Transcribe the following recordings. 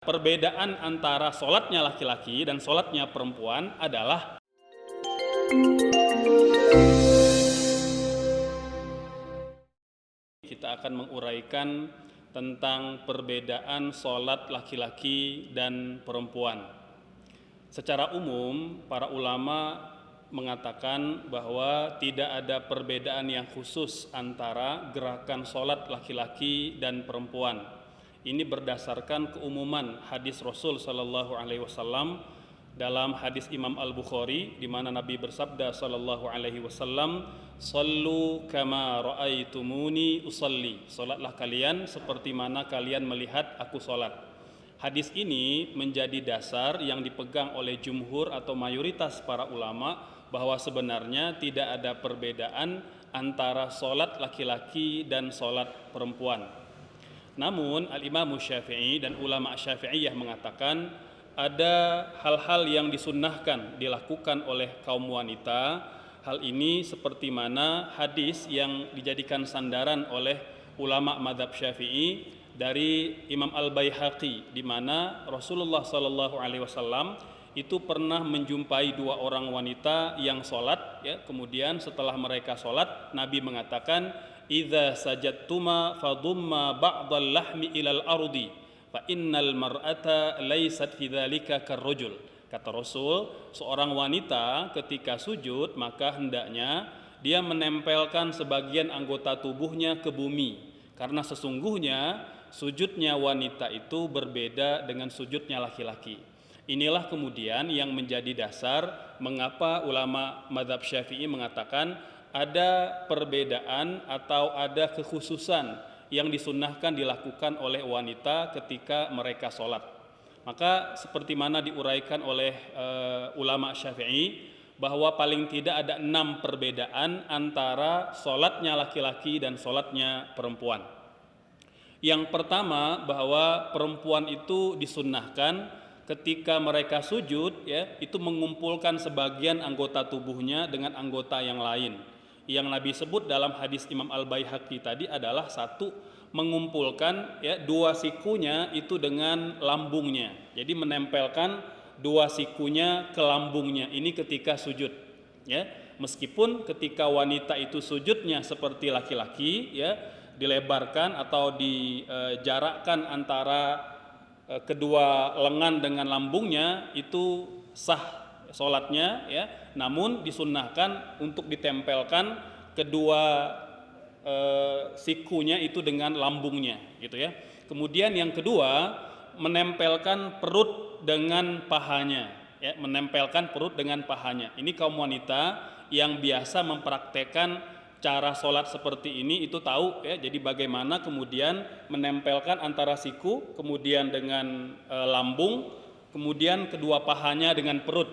Perbedaan antara sholatnya laki-laki dan sholatnya perempuan adalah kita akan menguraikan tentang perbedaan sholat laki-laki dan perempuan. Secara umum, para ulama mengatakan bahwa tidak ada perbedaan yang khusus antara gerakan sholat laki-laki dan perempuan. Ini berdasarkan keumuman hadis Rasul sallallahu alaihi wasallam dalam hadis Imam Al-Bukhari, di mana Nabi bersabda sallallahu alaihi wasallam, "Shallu kama raaitumuni usalli." Salatlah kalian seperti mana kalian melihat aku salat. Hadis ini menjadi dasar yang dipegang oleh jumhur atau mayoritas para ulama bahwa sebenarnya tidak ada perbedaan antara salat laki-laki dan salat perempuan. Namun Al-Imam Syafi'i dan ulama Syafi'iyah mengatakan ada hal-hal yang disunnahkan dilakukan oleh kaum wanita. Hal ini seperti mana hadis yang dijadikan sandaran oleh ulama mazhab Syafi'i dari Imam Al-Baihaqi, di mana Rasulullah sallallahu alaihi wasallam itu pernah menjumpai dua orang wanita yang sholat, ya. Kemudian setelah mereka sholat, Nabi mengatakan, "Idza sajadtuma fadumma ba'dal lahmi ilal ardi, fa innal mar'ata laysat fi dzalika karrajul." Kata Rasul, seorang wanita ketika sujud maka hendaknya dia menempelkan sebagian anggota tubuhnya ke bumi, karena sesungguhnya sujudnya wanita itu berbeda dengan sujudnya laki-laki. Inilah kemudian yang menjadi dasar mengapa ulama mazhab Syafi'i mengatakan ada perbedaan atau ada kekhususan yang disunnahkan dilakukan oleh wanita ketika mereka sholat. Maka seperti mana diuraikan oleh ulama Syafi'i, bahwa paling tidak ada 6 perbedaan antara sholatnya laki-laki dan sholatnya perempuan. Yang pertama, bahwa perempuan itu disunnahkan ketika mereka sujud, ya, itu mengumpulkan sebagian anggota tubuhnya dengan anggota yang lain. Yang Nabi sebut dalam hadis Imam Al-Baihaqi tadi adalah satu, mengumpulkan, ya, dua sikunya itu dengan lambungnya. Jadi menempelkan dua sikunya ke lambungnya. Ini ketika sujud, ya. Meskipun ketika wanita itu sujudnya seperti laki-laki, ya, dilebarkan atau dijarakkan antara kedua lengan dengan lambungnya, itu sah sholatnya, ya. Namun disunnahkan untuk ditempelkan kedua sikunya itu dengan lambungnya, gitu ya. Kemudian yang kedua, menempelkan perut dengan pahanya, ya, menempelkan perut dengan pahanya. Ini kaum wanita yang biasa mempraktekkan cara sholat seperti ini itu tahu, ya. Jadi bagaimana kemudian menempelkan antara siku, kemudian dengan lambung, kemudian kedua pahanya dengan perut,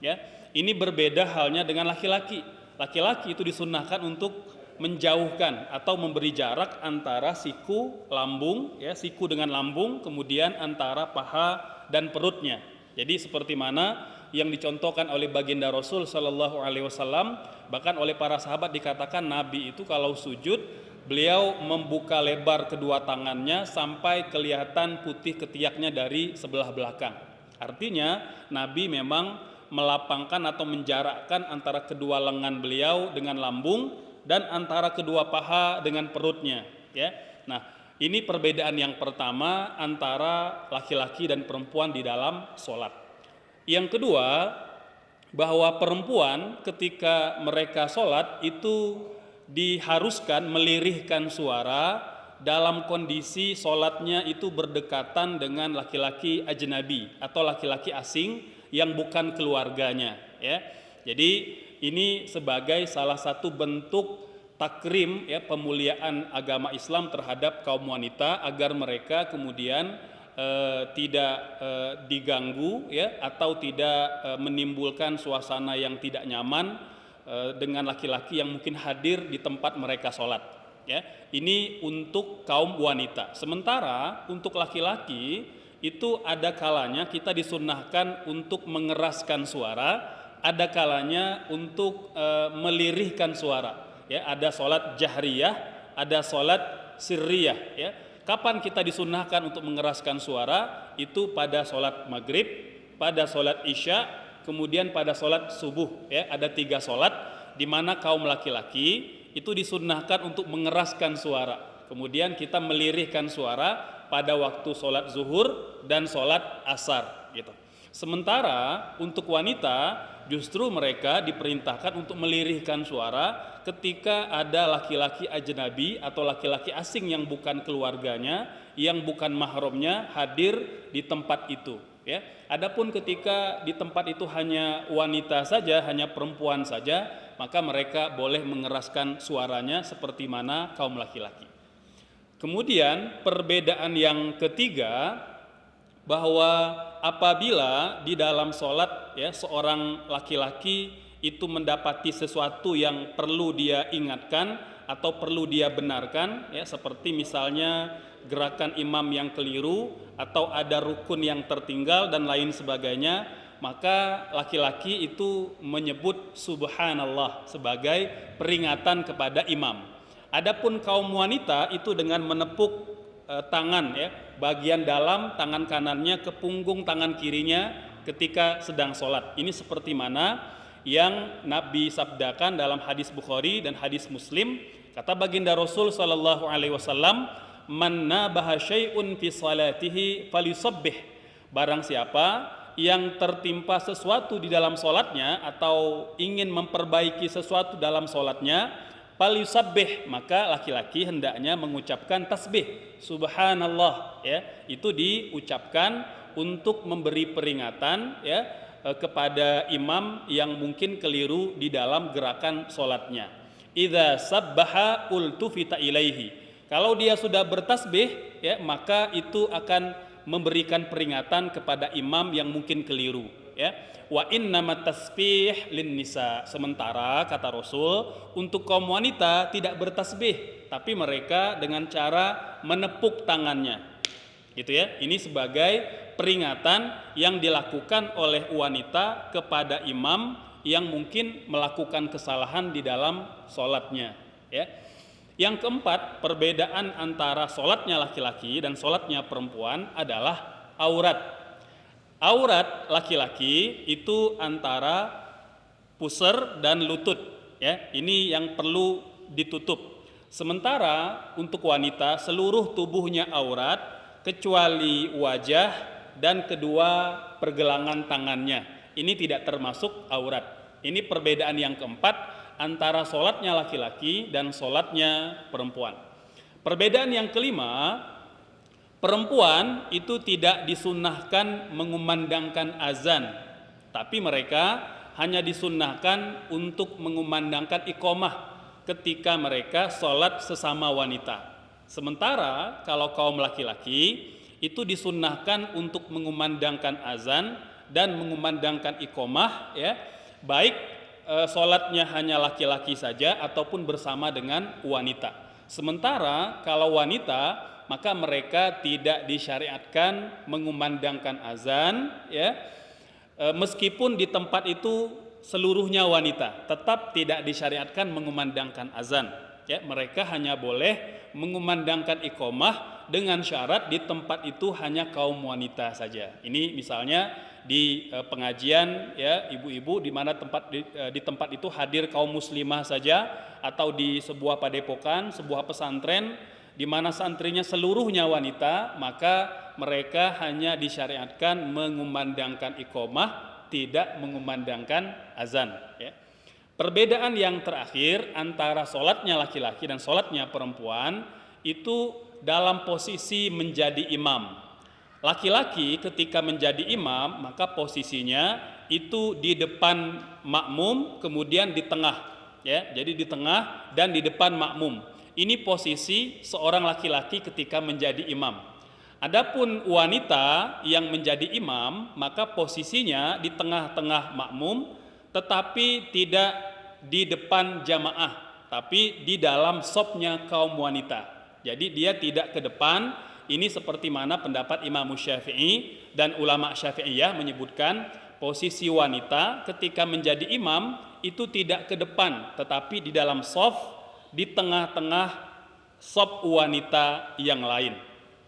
ya. Ini berbeda halnya dengan laki-laki. Laki-laki itu disunnahkan untuk menjauhkan atau memberi jarak antara siku lambung, ya, siku dengan lambung, kemudian antara paha dan perutnya. Jadi seperti mana yang dicontohkan oleh baginda Rasul sallallahu alaihi wasallam, bahkan oleh para sahabat dikatakan Nabi itu kalau sujud beliau membuka lebar kedua tangannya sampai kelihatan putih ketiaknya dari sebelah belakang. Artinya Nabi memang melapangkan atau menjarakkan antara kedua lengan beliau dengan lambung dan antara kedua paha dengan perutnya, ya. Nah, ini perbedaan yang pertama antara laki-laki dan perempuan di dalam sholat. Yang kedua, bahwa perempuan ketika mereka sholat itu diharuskan melirihkan suara dalam kondisi sholatnya itu berdekatan dengan laki-laki ajnabi atau laki-laki asing yang bukan keluarganya, ya. Jadi ini sebagai salah satu bentuk takrim, ya, pemuliaan agama Islam terhadap kaum wanita agar mereka kemudian tidak diganggu, ya, atau tidak menimbulkan suasana yang tidak nyaman dengan laki-laki yang mungkin hadir di tempat mereka sholat, ya. Ini untuk kaum wanita. Sementara untuk laki-laki itu ada kalanya kita disunnahkan untuk mengeraskan suara, ada kalanya untuk melirihkan suara, ya. Ada sholat jahriyah, ada sholat sirriyah, ya. Kapan kita disunnahkan untuk mengeraskan suara? Itu pada sholat maghrib, pada sholat isya, kemudian pada sholat subuh. Ya, ada 3 sholat di mana kaum laki-laki itu disunnahkan untuk mengeraskan suara. Kemudian kita melirihkan suara pada waktu sholat zuhur dan sholat asar. Gitu. Sementara untuk wanita justru mereka diperintahkan untuk melirihkan suara ketika ada laki-laki ajnabi atau laki-laki asing yang bukan keluarganya, yang bukan mahramnya hadir di tempat itu. Ya, adapun ketika di tempat itu hanya wanita saja, hanya perempuan saja, maka mereka boleh mengeraskan suaranya seperti mana kaum laki-laki. Kemudian perbedaan yang ketiga, bahwa apabila di dalam sholat ya seorang laki-laki itu mendapati sesuatu yang perlu dia ingatkan atau perlu dia benarkan, ya seperti misalnya gerakan imam yang keliru atau ada rukun yang tertinggal dan lain sebagainya, maka laki-laki itu menyebut subhanallah sebagai peringatan kepada imam. Adapun kaum wanita itu dengan menepuk tangan ya, bagian dalam tangan kanannya ke punggung tangan kirinya ketika sedang sholat. Ini seperti mana yang Nabi sabdakan dalam hadis Bukhari dan hadis Muslim, kata baginda Rasul sallallahu alaihi wasallam, "Man nabaha syai'un fi salatihi falyusabbih." Barang siapa yang tertimpa sesuatu di dalam sholatnya atau ingin memperbaiki sesuatu dalam sholatnya, falyusabbih, maka laki-laki hendaknya mengucapkan tasbih subhanallah, ya itu diucapkan untuk memberi peringatan ya kepada imam yang mungkin keliru di dalam gerakan sholatnya. Idza sabbaha ultufita ilaihi, kalau dia sudah bertasbih ya maka itu akan memberikan peringatan kepada imam yang mungkin keliru ya. Wa innamat tasbih lin nisa, sementara kata Rasul untuk kaum wanita tidak bertasbih tapi mereka dengan cara menepuk tangannya gitu ya. Ini sebagai peringatan yang dilakukan oleh wanita kepada imam yang mungkin melakukan kesalahan di dalam sholatnya ya. Yang keempat, perbedaan antara sholatnya laki-laki dan sholatnya perempuan adalah aurat. Aurat laki-laki itu antara pusar dan lutut ya. Ini yang perlu ditutup. Sementara untuk wanita seluruh tubuhnya aurat kecuali wajah dan kedua pergelangan tangannya. Ini tidak termasuk aurat. Ini perbedaan yang keempat antara sholatnya laki-laki dan sholatnya perempuan. Perbedaan yang kelima, perempuan itu tidak disunnahkan mengumandangkan azan, tapi mereka hanya disunnahkan untuk mengumandangkan iqamah ketika mereka sholat sesama wanita. Sementara kalau kaum laki-laki itu disunnahkan untuk mengumandangkan azan dan mengumandangkan iqamah ya, baik sholatnya hanya laki-laki saja ataupun bersama dengan wanita. Sementara kalau wanita maka mereka tidak disyariatkan mengumandangkan azan ya, meskipun di tempat itu seluruhnya wanita tetap tidak disyariatkan mengumandangkan azan ya. Mereka hanya boleh mengumandangkan iqamah dengan syarat di tempat itu hanya kaum wanita saja. Ini misalnya di pengajian ya ibu-ibu di mana di tempat itu hadir kaum muslimah saja, atau di sebuah padepokan, sebuah pesantren di mana santrinya seluruhnya wanita, maka mereka hanya disyariatkan mengumandangkan iqamah, tidak mengumandangkan azan ya. Perbedaan yang terakhir antara sholatnya laki-laki dan sholatnya perempuan itu dalam posisi menjadi imam. Laki-laki ketika menjadi imam maka posisinya itu di depan makmum, kemudian di tengah ya. Jadi di tengah dan di depan makmum. Ini posisi seorang laki-laki ketika menjadi imam. Adapun wanita yang menjadi imam maka posisinya di tengah-tengah makmum, tetapi tidak di depan jamaah, tapi di dalam shopnya kaum wanita. Jadi dia tidak ke depan. Ini seperti mana pendapat Imam Syafi'i dan ulama Syafi'iyah menyebutkan posisi wanita ketika menjadi imam itu tidak ke depan, tetapi di dalam shop, di tengah-tengah shop wanita yang lain.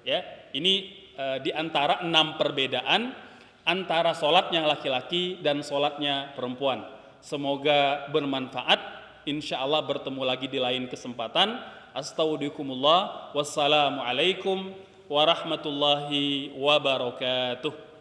Ya, ini di antara 6 perbedaan antara sholatnya laki-laki dan sholatnya perempuan. Semoga bermanfaat. Insya Allah bertemu lagi di lain kesempatan. Astagfirullahaladzim. Wassalamualaikum warahmatullahi wabarakatuh.